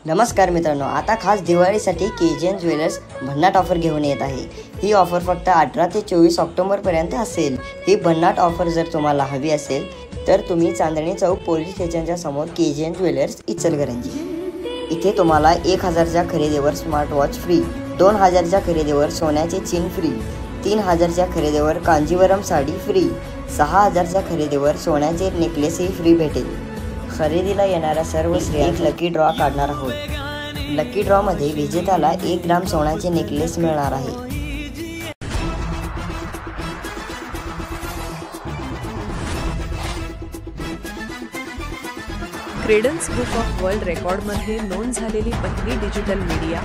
नमस्कार मित्रांनो, आता खास दिवाळीसाठी केजीएन ज्वेलर्स भन्नाट ऑफर घेऊन येत आहे। ही ऑफर फक्त 18 ते 24 ऑक्टोबर पर्यंत असेल। ही भन्नाट ऑफर जर तुम्हाला हवी असेल तर तुम्ही चांदणी चौक पोलीस स्टेशनच्या समोर केजीएन ज्वेलर्स इचलकरंजी इथे तुम्हाला 1000च्या खरेदीवर स्मार्ट वॉच फ्री, 2000च्या खरेदीवर सोन्याचे चेन फ्री, 3000च्या खरेदीवर कांजीवरम साडी फ्री, 6000च्या खरेदीवर सोन्याचे नेकलेसही फ्री भेटेल। खरेदीला येणाऱ्या सर्व स्त्रियांना लकी ड्रॉ काढणार आहोत। लकी ड्रॉ मध्ये विजेत्याला 1 ग्राम सोन्याचे नेकलेस मिळणार आहे। क्रेडन्स बुक ऑफ वर्ल्ड रेकॉर्डमध्ये नोंद झालेली पहिली digital media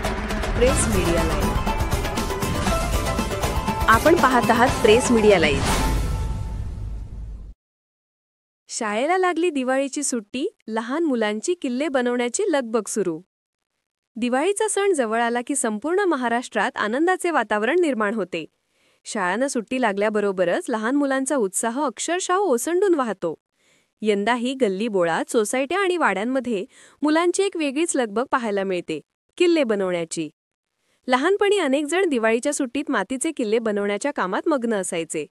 press media live. आपण पाहत आहात प्रेस मीडिया लाईव्ह। शाळेला लागली दिवाळीची सुट्टी, लहान मुलांची किल्ले बनवण्याची लगबग सुरू। दिवाळीचा सण जवळ आला की संपूर्ण महाराष्ट्रात आनंदाचे वातावरण निर्माण होते। शाळांना सुट्टी लागल्याबरोबरच लहान मुलांचा उत्साह अक्षरशः ओसंडून वाहतो। यंदाही गल्ली बोळात, सोसायट्या आणि वाड्यांमध्ये मुलांची एक वेगळीच लगबग पाहायला मिळते, किल्ले बनवण्याची। लहानपणी अनेक जण दिवाळीच्या सुट्टीत मातीचे किल्ले बनवण्याच्या कामात मग्न असायचे।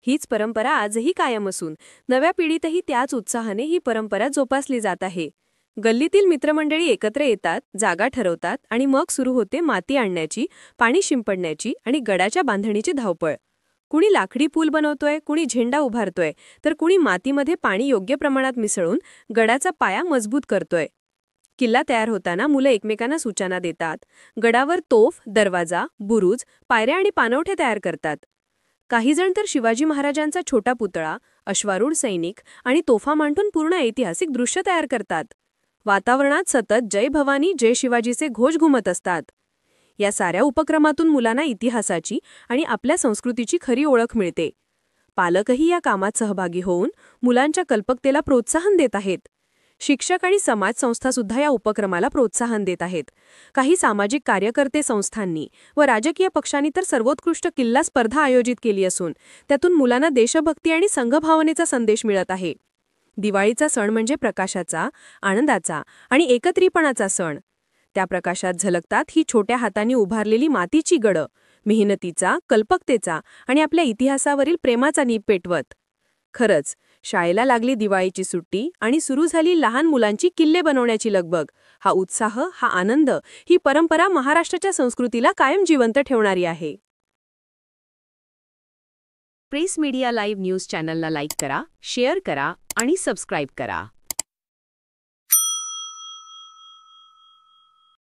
हीच परंपरा आजही कायम असून नव्या पिढीतही त्याच उत्साहाने ही परंपरा जोपासली जात आहे। गल्लीतील मित्रमंडळी एकत्र येतात, जागा ठरवतात आणि मग सुरू होते माती आणण्याची, पाणी शिंपडण्याची आणि गडाच्या बांधणीची धावपळ। कुणी लाकडी पूल बनवतोय, कुणी झेंडा उभारतोय, तर कुणी मातीमध्ये पाणी योग्य प्रमाणात मिसळून गडाचा पाया मजबूत करतोय। किल्ला तयार होताना मुलं एकमेकांना सूचना देतात। गडावर तोफ, दरवाजा, बुरुज, पायऱ्या आणि पाणवठे तयार करतात। काही जण तर शिवाजी महाराजांचा छोटा पुतळा, अश्वारूढ सैनिक आणि तोफा मांडून पूर्ण ऐतिहासिक दृश्य तयार करतात। वातावरणात सतत जय भवानी, जय शिवाजीचे घोष घुमत असतात। या साऱ्या उपक्रमातून मुलांना इतिहासाची आणि आपल्या संस्कृतीची खरी ओळख मिळते। पालकही या कामात सहभागी होऊन मुलांच्या कल्पकतेला प्रोत्साहन देत आहेत। शिक्षक आणि समाज संस्था सुद्धा या उपक्रमाला प्रोत्साहन देत आहेत। काही सामाजिक कार्यकर्ते संस्थांनी व राजकीय पक्षांनी तर सर्वोत्कृष्ट किल्ला स्पर्धा आयोजित केली असून त्यातून मुलांना देशभक्ती आणि संघभावनेचा संदेश मिळत आहे। दिवाळीचा सण म्हणजे प्रकाशाचा, आनंदाचा आणि एकत्रीपणाचा सण। त्या प्रकाशात झलकतात ही छोट्या हातांनी उभारलेली मातीची गडं, मेहनतीचा, कल्पकतेचा आणि आपल्या इतिहासावरील प्रेमाचा नीप पेटवत। खरंच, शाळेला लागली दिवाळीची सुट्टी आणि सुरू झाली लहान मुलांची किल्ले बनवण्याची लगबग। हा उत्साह, हा आनंद, ही परंपरा महाराष्ट्राच्या संस्कृतीला कायम जिवंत ठेवणारी आहे। प्रेस मीडिया लाईव्ह न्यूज चॅनलला लाईक करा, शेअर करा आणि सबस्क्राईब करा।